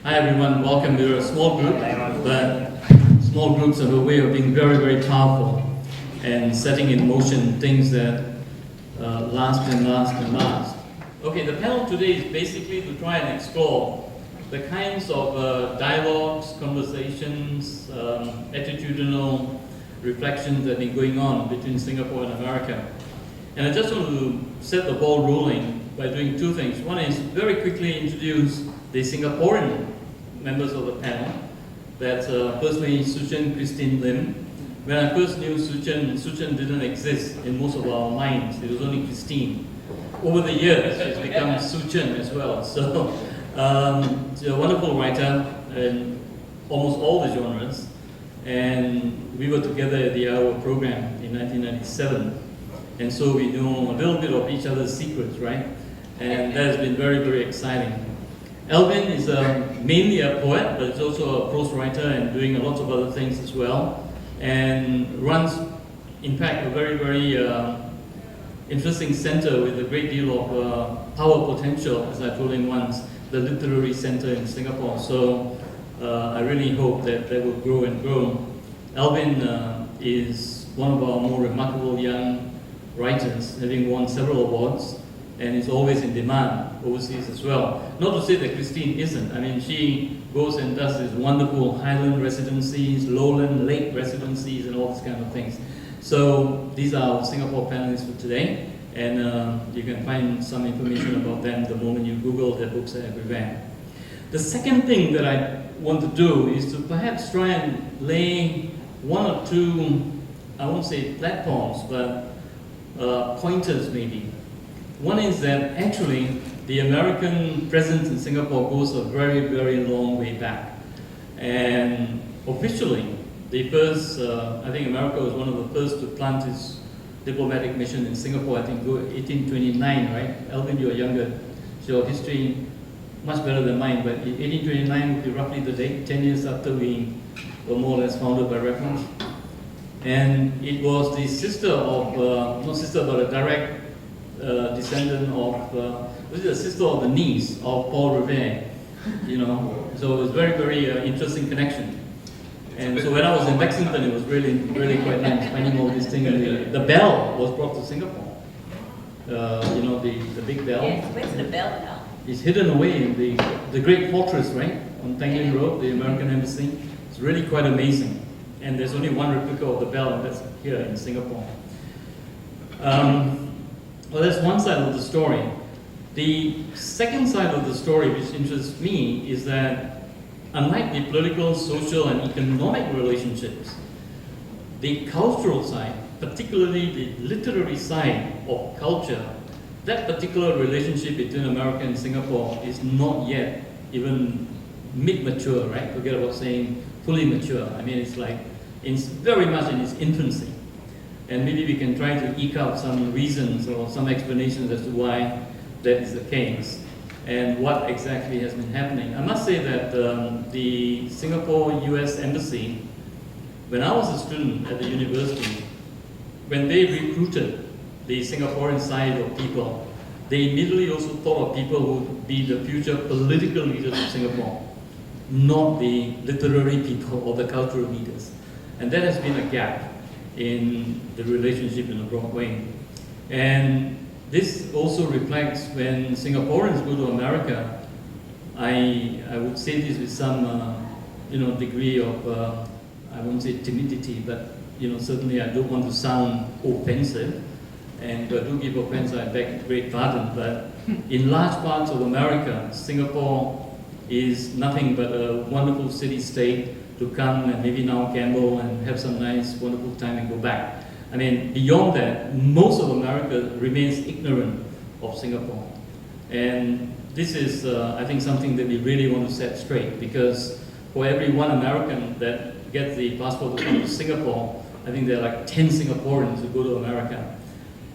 Hi everyone, welcome. We're a small group, but small groups have a way of being very, very powerful and setting in motion things that last and last and last. Okay, the panel today is basically to try and explore the kinds of dialogues, conversations, attitudinal reflections that have been going on between Singapore and America. And I just want to set the ball rolling by doing two things. One is very quickly introduce the Singaporean members of the panel. That's firstly Su-Chen Christine Lim. When I first knew Su-Chen didn't exist in most of our minds. It was only Christine. Over the years, she's become Su-Chen as well. So she's a wonderful writer in almost all the genres. And we were together at the Iowa program in 1997. And so we know a little bit of each other's secrets, right? And that has been very, very exciting. Alvin is mainly a poet, but he's also a prose writer and doing a lot of other things as well. And runs, in fact, a very, very interesting center with a great deal of power potential, as I told him once, the Literary Center in Singapore. So I really hope that that will grow and grow. Alvin is one of our more remarkable young writers, having won several awards, and is always in demand overseas as well. Not to say that Christine isn't. I mean, she goes and does these wonderful highland residencies, lowland lake residencies, and all these kind of things. So these are our Singapore panelists for today, and you can find some information about them the moment you Google. Their books are everywhere. The second thing that I want to do is to perhaps try and lay one or two, I won't say platforms, but pointers maybe. One is that actually the American presence in Singapore goes a very, very long way back. And officially, the first, I think America was one of the first to plant its diplomatic mission in Singapore, I think 1829, right? Alvin, you're younger, so your history much better than mine, but 1829 would be roughly the date, 10 years after we were more or less founded by reference. And it was the sister of, not sister, but a direct descendant of, was it a sister of the niece of Paul Revere, you know, so it was very, very interesting connection. And so when I was in Lexington, it was really, really quite nice finding all these things. The bell was brought to Singapore, you know, the big bell. Yes, where's the bell now? It's hidden away in the great fortress, right, on Tanglin Road, the American Embassy. It's really quite amazing. And there's only one replica of the bell, and that's here in Singapore. Well, that's one side of the story. The second side of the story, which interests me, is that unlike the political, social, and economic relationships, the cultural side, particularly the literary side of culture, that particular relationship between America and Singapore is not yet even mid-mature, right? Forget about saying fully mature. I mean, it's like, it's very much in its infancy. And maybe we can try to eke out some reasons or some explanations as to why that is the case and what exactly has been happening. I must say that the Singapore US Embassy, when I was a student at the university, when they recruited the Singaporean side of people, they immediately also thought of people who would be the future political leaders of Singapore, not the literary people or the cultural leaders. And that has been a gap in the relationship in a broad way. And this also reflects when Singaporeans go to America. I would say this with some degree of, I won't say timidity, but certainly I don't want to sound offensive. And do give offense, I beg great pardon, but in large parts of America, Singapore is nothing but a wonderful city-state to come and maybe now gamble and have some nice, wonderful time and go back. I mean, beyond that, most of America remains ignorant of Singapore. And this is, I think, something that we really want to set straight, because for every one American that gets the passport to come to Singapore, I think there are like 10 Singaporeans who go to America.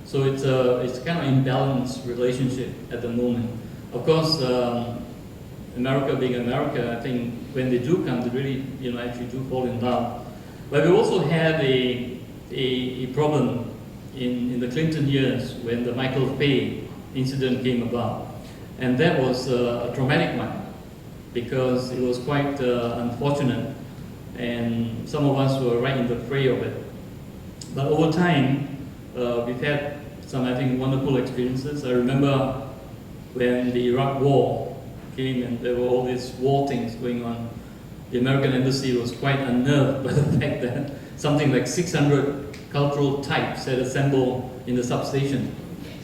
So it's kind of imbalanced relationship at the moment. Of course, America being America, I think when they do come, they really, actually do fall in love. But we also had a problem in the Clinton years when the Michael Fay incident came about. And that was a traumatic one. because it was quite unfortunate, and some of us were right in the fray of it. But over time, we've had some, I think, wonderful experiences. I remember when the Iraq War came and there were all these war things going on, the American embassy was quite unnerved by the fact that something like 600 cultural types had assembled in the substation.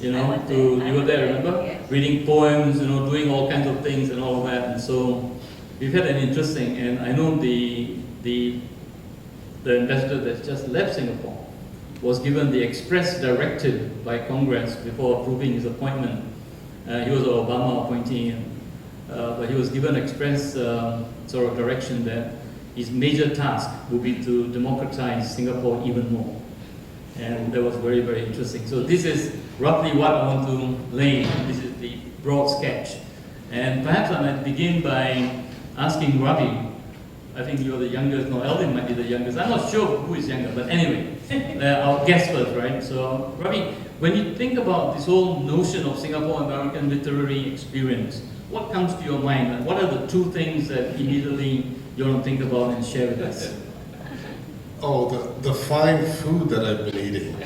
You know, you were there, remember? Yes. Reading poems, you know, doing all kinds of things and all of that. And so we've had an interesting, and I know the ambassador that just left Singapore was given the express directive by Congress before approving his appointment. He was an Obama appointee, but he was given express sort of direction that his major task would be to democratize Singapore even more. And that was very, very interesting. So this is roughly what I want to lay. This is the broad sketch. And perhaps I might begin by asking Ravi. I think you're the youngest, no, Alvin might be the youngest. I'm not sure who is younger, but anyway, I'll guess first, right? So, Ravi, when you think about this whole notion of Singapore-American literary experience, what comes to your mind? Like, what are the two things that immediately you want to think about and share with us? Oh, the fine food that I've been eating.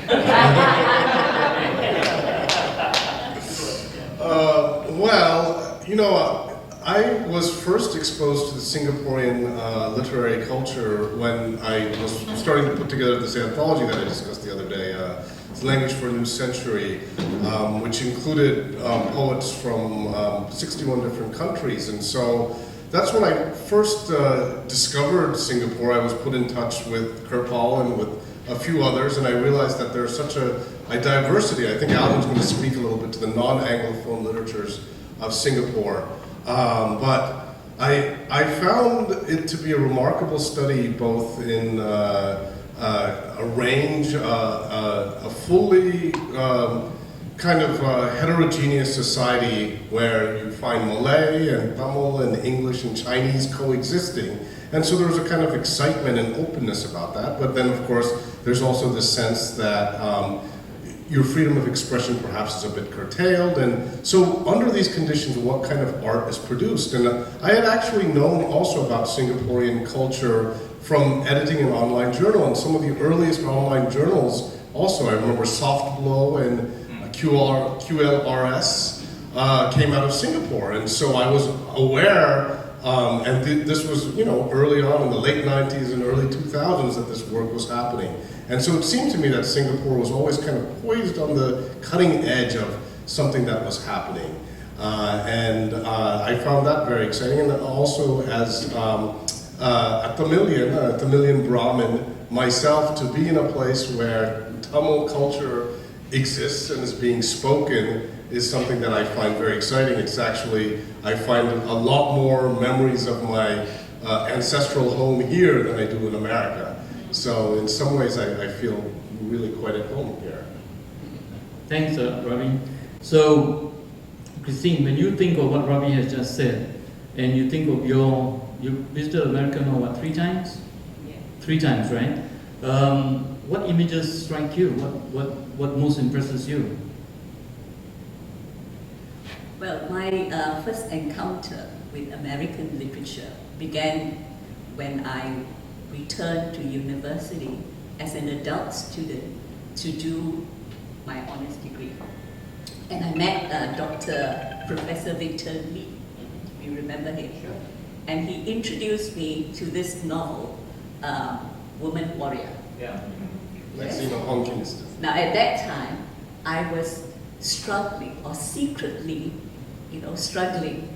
Well, you know, I was first exposed to the Singaporean literary culture when I was starting to put together this anthology that I discussed the other day, Language for a New Century, which included poets from 61 different countries. And so that's when I first discovered Singapore. I was put in touch with Kirpal and with a few others, and I realized that there's such a diversity. I think Alan's going to speak a little bit to the non-Anglophone literatures of Singapore. But I found it to be a remarkable study, both in a range, a fully kind of heterogeneous society where you find Malay and Tamil and English and Chinese coexisting. And so there was a kind of excitement and openness about that. But then, of course, there's also this sense that your freedom of expression perhaps is a bit curtailed. And so under these conditions, what kind of art is produced? And I had actually known also about Singaporean culture from editing an online journal. And some of the earliest online journals also, I remember Soft Blow and QLRS came out of Singapore. And so I was aware, this was, you know, early on in the late 90s and early 2000s that this work was happening. And so it seemed to me that Singapore was always kind of poised on the cutting edge of something that was happening. And I found that very exciting. And also as a Tamilian Brahmin myself, to be in a place where Tamil culture exists and is being spoken is something that I find very exciting. It's actually, I find a lot more memories of my ancestral home here than I do in America. So in some ways I feel really quite at home here. Thanks, Ravi. So, Christine, when you think of what Ravi has just said, and you think of you visited America now, what, 3 times? Yeah. 3 times, right? What images strike you? What most impresses you? Well, my first encounter with American literature began when I returned to university as an adult student to do my honors degree. And I met Professor Victor Lee. You remember him? Sure. And he introduced me to this novel, Woman Warrior. Yeah. Maxine Hawkins. Now at that time, I was struggling, or secretly, you know, struggling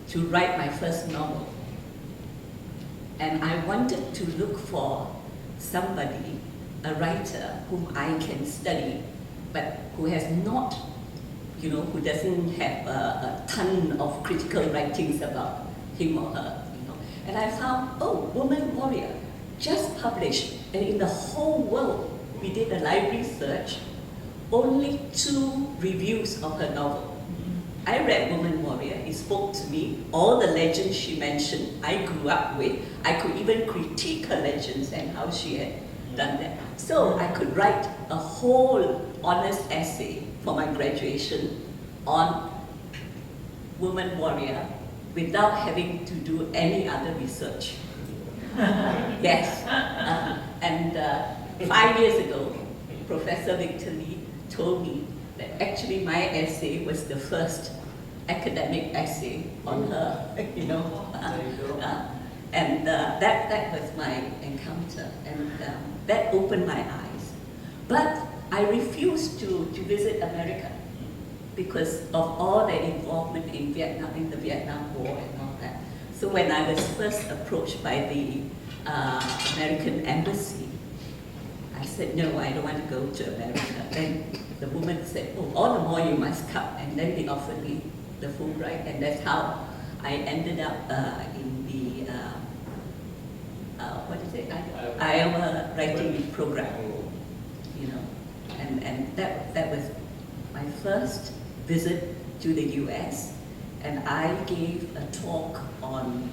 to write my first novel. And I wanted to look for somebody, a writer whom I can study, but who has not, you know, who doesn't have a ton of critical writings about him or her, you know. And I found, oh, Woman Warrior, just published, and in the whole world, we did a library search, only 2 reviews of her novel. I read Woman Warrior, it spoke to me, all the legends she mentioned, I grew up with. I could even critique her legends and how she had done that. So I could write a whole honest essay for my graduation on Woman Warrior without having to do any other research. Yes. And 5 years ago, Professor Victor Lee told me that actually my essay was the first academic essay on her, you know. And that was my encounter, and that opened my eyes. But I refused to visit America because of all the involvement in Vietnam, in the Vietnam War and all that. So when I was first approached by the American embassy, I said, no, I don't want to go to America. Then the woman said, oh, all the more you must come. And then they offered me the Fulbright, and that's how I ended up in the, Iowa writing program, you know. And that was my first visit to the US, and I gave a talk on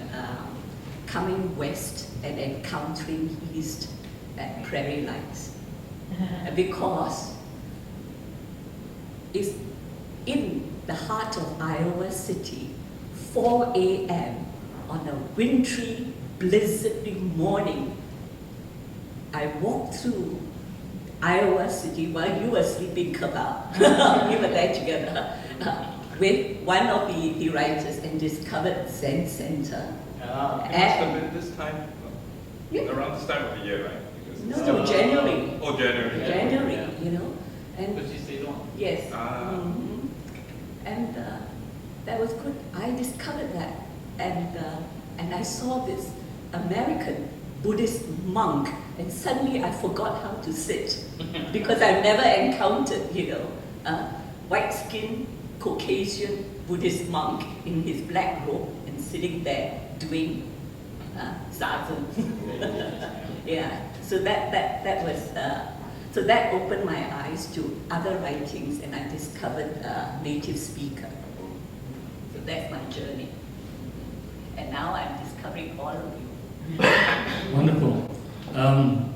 coming west and encountering east at Prairie Lights. Because it's in the heart of Iowa City, 4 a.m. on a wintry, blizzardly morning. I walked through Iowa City while you were sleeping, Kabal. We were there together with one of the writers and discovered Zen Center. It must have been this time, Yeah. around this time of the year, right? Because it's No, January. Oh, January. January, you know. And But she stayed on. yes. Ah. Mhm. And that was good. I discovered that, and I saw this American Buddhist monk, and suddenly I forgot how to sit because I've never encountered, you know, a white-skinned Caucasian Buddhist monk in his black robe and sitting there doing zazen. Yeah. So that was. So that opened my eyes to other writings, and I discovered native speaker. So that's my journey. And now I'm discovering all of you. Wonderful. On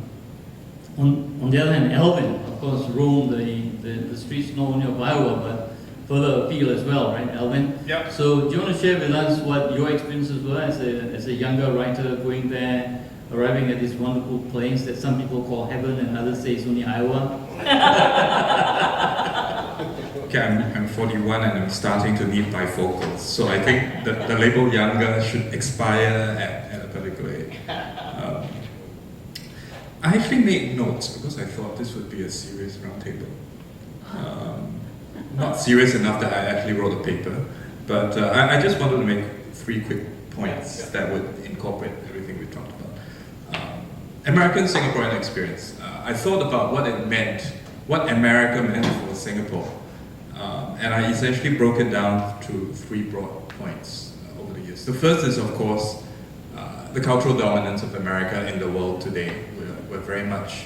the other hand, Alvin, of course, roamed the streets not only of Iowa, but further afield as well, right, Alvin? Yep. So do you want to share with us what your experiences were as a younger writer going there, arriving at this wonderful place that some people call heaven and others say it's only Iowa? Okay, I'm 41 and I'm starting to need bifocals, so I think the label younger should expire at a particular age. I actually made notes because I thought this would be a serious roundtable. Not serious enough that I actually wrote a paper, but I just wanted to make 3 quick points that would incorporate everything we talked about. American Singaporean experience. I thought about what it meant, what America meant for Singapore. And I essentially broke it down to 3 broad points over the years. The first is, of course, the cultural dominance of America in the world today. We're very much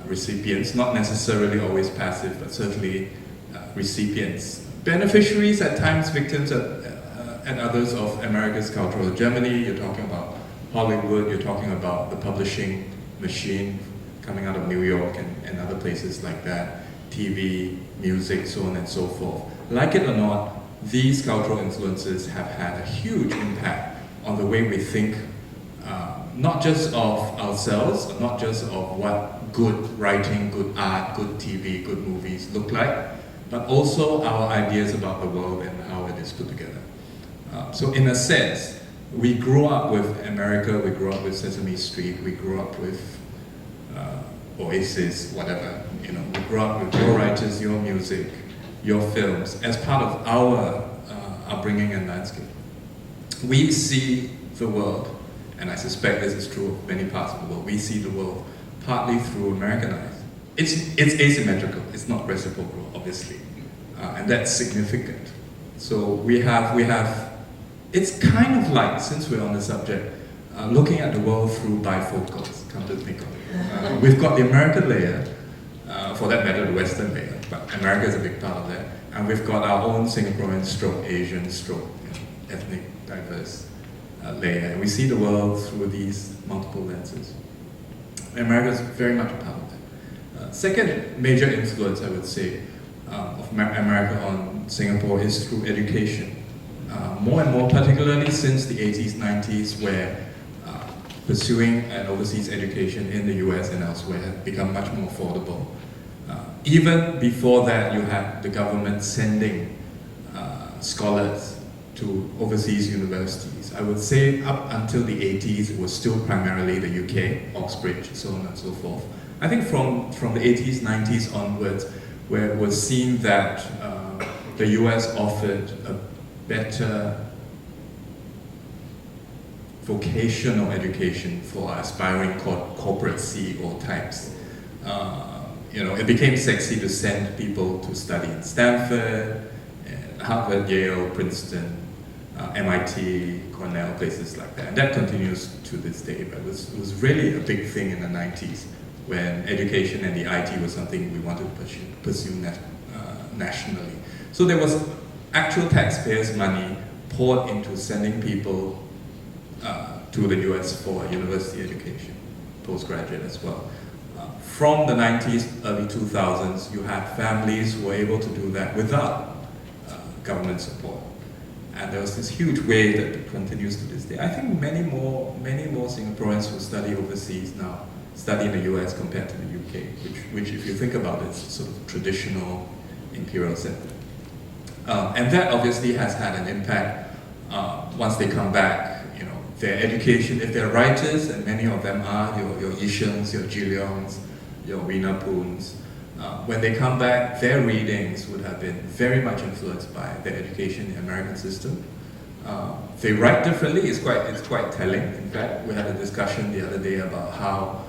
recipients, not necessarily always passive, but certainly recipients. Beneficiaries at times, victims at others of America's cultural hegemony. You're talking about Hollywood, you're talking about the publishing machine coming out of New York and other places like that. TV, music, so on and so forth. Like it or not, these cultural influences have had a huge impact on the way we think, not just of ourselves, or not just of what good writing, good art, good TV, good movies look like, but also our ideas about the world and how it is put together. So in a sense, we grew up with America, we grew up with Sesame Street, we grew up with Oasis, whatever. You know, we grew up with your writers, your music, your films, as part of our upbringing and landscape. We see the world, and I suspect this is true of many parts of the world, we see the world partly through American eyes. It's asymmetrical, it's not reciprocal, obviously, and that's significant. So we have, it's kind of like, since we're on the subject, looking at the world through bifocals, come to think of it. We've got the American layer, for that matter the Western layer, but America is a big part of that, and we've got our own Singaporean stroke, Asian stroke, ethnic diverse layer, and we see the world through these multiple lenses. America is very much a part of that. Second major influence, I would say, of America on Singapore is through education. more and more, particularly since the 80s, 90s, where pursuing an overseas education in the US and elsewhere had become much more affordable. Even before that, you had the government sending scholars to overseas universities. I would say up until the 80s, it was still primarily the UK, Oxbridge, so on and so forth. I think from the 80s, 90s onwards, where it was seen that the US offered a better vocational education for aspiring corporate CEO types. It became sexy to send people to study in Stanford, Harvard, Yale, Princeton, MIT, Cornell, places like that. And that continues to this day, but it was really a big thing in the 90s when education and the IT was something we wanted to pursue nationally. So there was actual taxpayers' money poured into sending people to the US for university education, postgraduate as well. From the 90s, early 2000s, you had families who were able to do that without government support. And there was this huge wave that continues to this day. I think many more Singaporeans who study overseas now study in the US compared to the UK, which if you think about it, is sort of traditional imperial center. And that obviously has had an impact once they come back. Their education, if they're writers, and many of them are, your Yishens, your Ji Leongs, your Wina Poons, when they come back, their readings would have been very much influenced by their education in the American system. They write differently, it's quite telling. In fact, we had a discussion the other day about how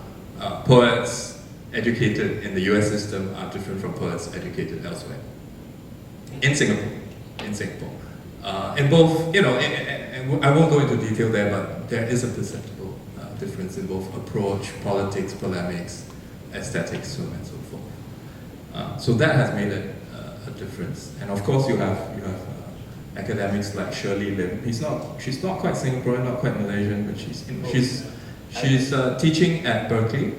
poets educated in the US system are different from poets educated elsewhere. In Singapore. In both, I won't go into detail there, but there is a perceptible difference in both approach, politics, polemics, aesthetics, so on and so forth. So that has made a difference. And of course, you have academics like Shirley Lim. She's not quite Singaporean, not quite Malaysian, but she's teaching at Berkeley,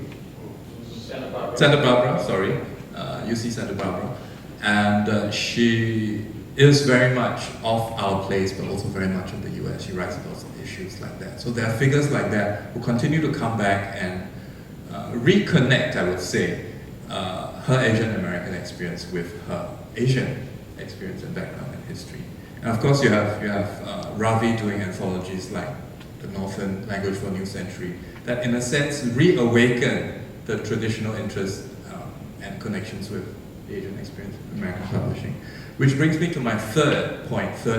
Santa Barbara, sorry, UC Santa Barbara, and she is very much of our place, but also very much of the US. She writes about issues like that. So there are figures like that who continue to come back and reconnect, I would say, her Asian American experience with her Asian experience and background and history. And of course, you have Ravi doing anthologies like the Northern Language for a New Century that, in a sense, reawaken the traditional interest and connections with Asian experience in American publishing. Which brings me to my third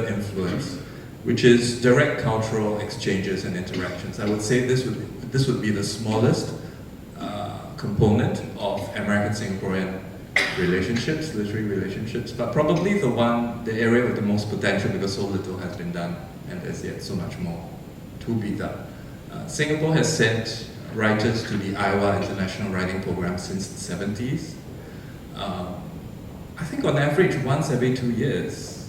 influence, which is direct cultural exchanges and interactions. I would say this would be the smallest component of American-Singaporean relationships, literary relationships, but probably the area with the most potential because so little has been done and there's yet so much more to be done. Singapore has sent writers to the Iowa International Writing Program since the 70s. I think on average once every 2 years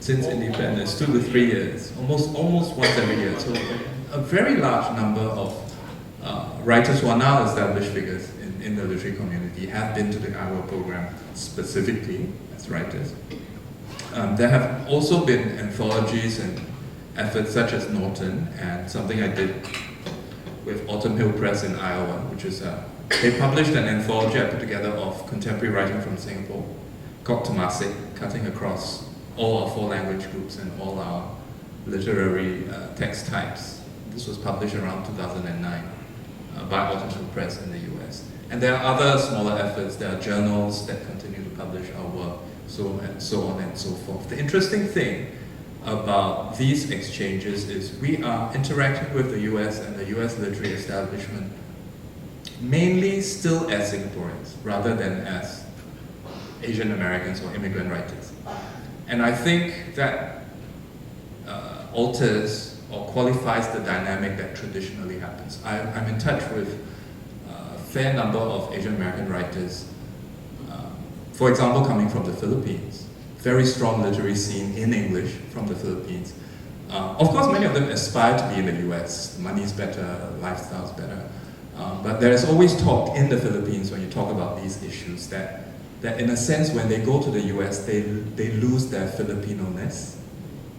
since independence, 2 to 3 years, almost once every year. So a very large number of writers who are now established figures in the literary community have been to the Iowa program specifically as writers. There have also been anthologies and efforts such as Norton, and something I did with Autumn Hill Press in Iowa, which is they published an anthology I put together of contemporary writing from Singapore called Temasek, cutting across all our 4 language groups and all our literary text types. This was published around 2009 by Autumn Hill Press in the US. And there are other smaller efforts. There are journals that continue to publish our work, so on and so forth. The interesting thing about these exchanges is we are interacting with the US and the US literary establishment mainly still as Singaporeans rather than as Asian Americans or immigrant writers. And I think that alters or qualifies the dynamic that traditionally happens. I'm in touch with a fair number of Asian American writers, for example, coming from the Philippines. Very strong literary scene in English from the Philippines. Of course, many of them aspire to be in the US. Money's better, lifestyle's better. But there is always talk in the Philippines when you talk about these issues that in a sense, when they go to the US, they lose their Filipino-ness.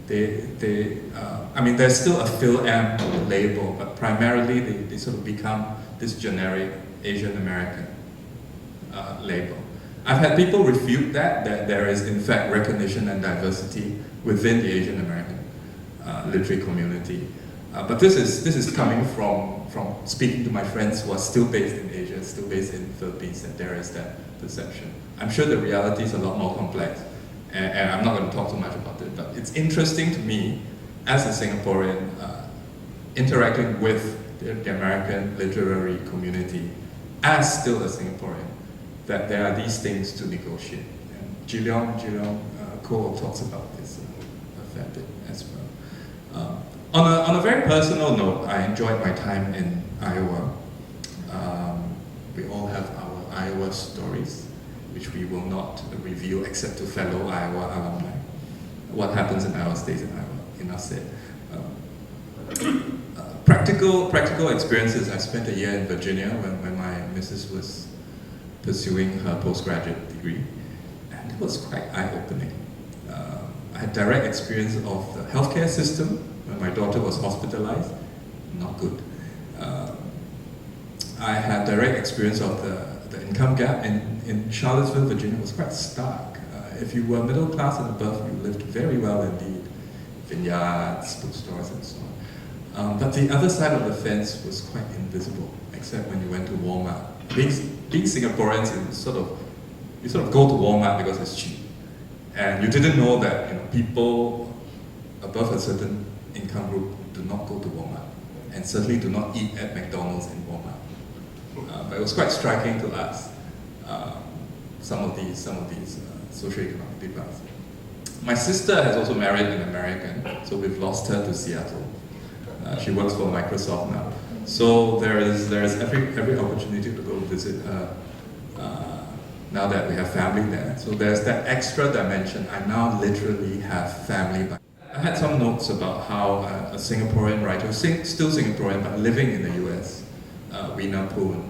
I mean, there's still a Phil-Am label, but primarily they sort of become this generic Asian American label. I've had people refute that there is in fact recognition and diversity within the Asian American literary community. But this is coming from speaking to my friends who are still based in Asia, still based in the Philippines, that there is that perception. I'm sure the reality is a lot more complex, and I'm not going to talk too much about it, but it's interesting to me as a Singaporean interacting with the American literary community as still a Singaporean, that there are these things to negotiate. And Ji Leong Koh talks about this a fair bit as well. On a very personal note, I enjoyed my time in Iowa. We all have our Iowa stories, which we will not reveal except to fellow Iowa alumni. What happens in Iowa stays in Iowa, enough said. Practical experiences. I spent a year in Virginia when my missus was pursuing her postgraduate degree, and it was quite eye-opening. I had direct experience of the healthcare system when my daughter was hospitalized. Not good. I had direct experience of the income gap in Charlottesville, Virginia. It was quite stark. If you were middle class and above, you lived very well indeed. Vineyards, bookstores, and so on. But the other side of the fence was quite invisible, except when you went to Walmart. Being Singaporeans, you sort of go to Walmart because it's cheap, and you didn't know that people above a certain income group do not go to Walmart, and certainly do not eat at McDonald's in Walmart. But it was quite striking to us, some of these socioeconomic developments. My sister has also married an American, so we've lost her to Seattle. She works for Microsoft now. So there is every opportunity to go visit her now that we have family there. So there's that extra dimension. I now literally have family. I had some notes about how a Singaporean writer, still Singaporean but living in the US, Weena Poon,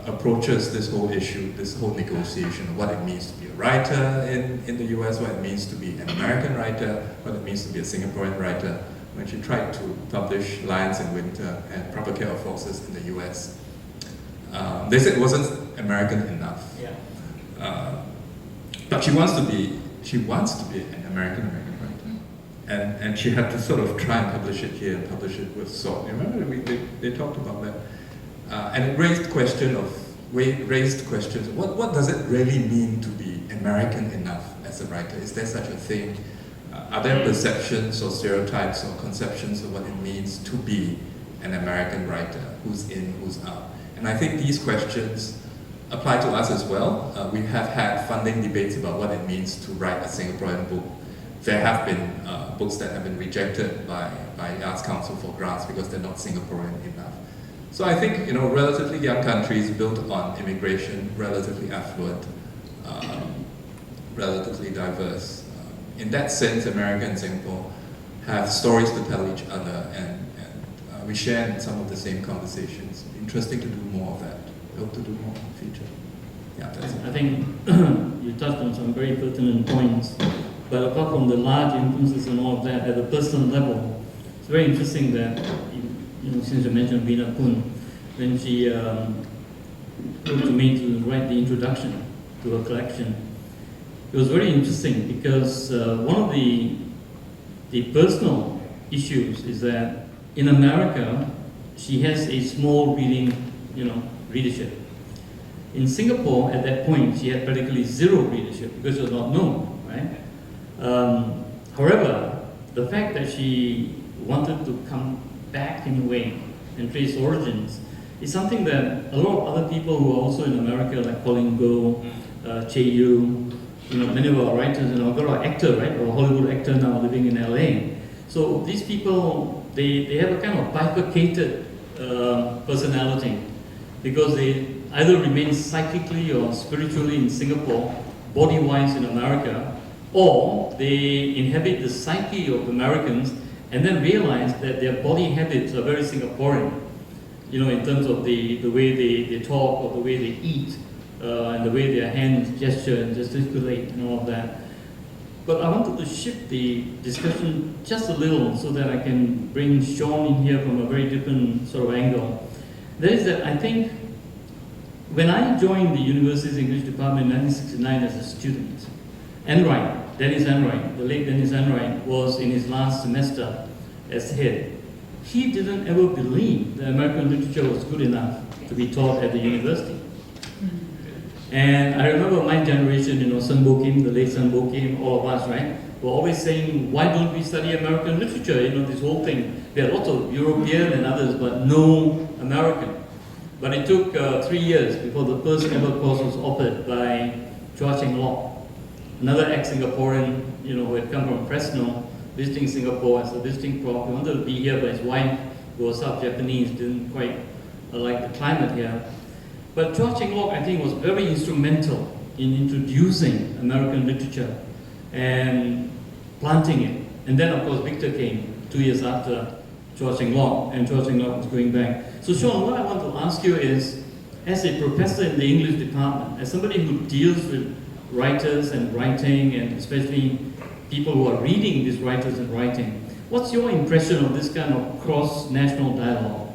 approaches this whole issue, this whole negotiation of what it means to be a writer in the US, what it means to be an American writer, what it means to be a Singaporean writer, when she tried to publish Lions in Winter and Proper Care of Horses in the US. They said it wasn't American enough. Yeah. But she wants to be an American writer. And she had to sort of try and publish it here and publish it with salt. You remember they talked about that? And it raised questions of what does it really mean to be American enough as a writer? Is there such a thing? Are there perceptions or stereotypes or conceptions of what it means to be an American writer? Who's in, who's out? And I think these questions apply to us as well. We have had funding debates about what it means to write a Singaporean book. There have been books that have been rejected by the Arts Council for grants because they're not Singaporean enough. So I think, relatively young countries built on immigration, relatively affluent, relatively diverse. In that sense, America and Singapore have stories to tell each other, and we share some of the same conversations. Interesting to do more of that. Hope to do more in the future. Yeah, that's it. I think you touched on some very pertinent points, but apart from the large influences and all of that, at a personal level, it's very interesting that, since you mentioned Weena Poon, when she wrote to me to write the introduction to her collection, it was very interesting because one of the personal issues is that in America, she has a small readership. In Singapore, at that point, she had practically zero readership because she was not known, right? However, the fact that she wanted to come back in a way and trace origins is something that a lot of other people who are also in America, like Colin Goh, Che Yu, many of our writers, I've got an actor, right, or a Hollywood actor now living in LA. So these people, they have a kind of bifurcated personality because they either remain psychically or spiritually in Singapore, body-wise in America, or they inhabit the psyche of Americans and then realize that their body habits are very Singaporean, in terms of the way they talk or the way they eat, and the way their hands gesture and gesticulate and all of that. But I wanted to shift the discussion just a little so that I can bring Sean in here from a very different sort of angle. That is that I think when I joined the university's English department in 1969 as a student, Enright, Dennis Enright, the late Dennis Enright, was in his last semester as head. He didn't ever believe that American literature was good enough to be taught at the university. And I remember my generation, Sun Bo Kim, the late Sun Bo Kim, all of us, right, were always saying, why don't we study American literature? This whole thing. There are lots of European and others, but no American. But it took 3 years before the first ever course was offered by Chua Cheng Lock, another ex-Singaporean, who had come from Fresno, visiting Singapore as a visiting prof. He wanted to be here, but his wife, who was South Japanese, didn't quite like the climate here. But Chua Cheng Lock, I think, was very instrumental in introducing American literature and planting it. And then, of course, Victor came 2 years after Chua Cheng Lock, and Chua Cheng Lock was going back. So, Sean, what I want to ask you is, as a professor in the English department, as somebody who deals with writers and writing, and especially people who are reading these writers and writing, what's your impression of this kind of cross-national dialogue?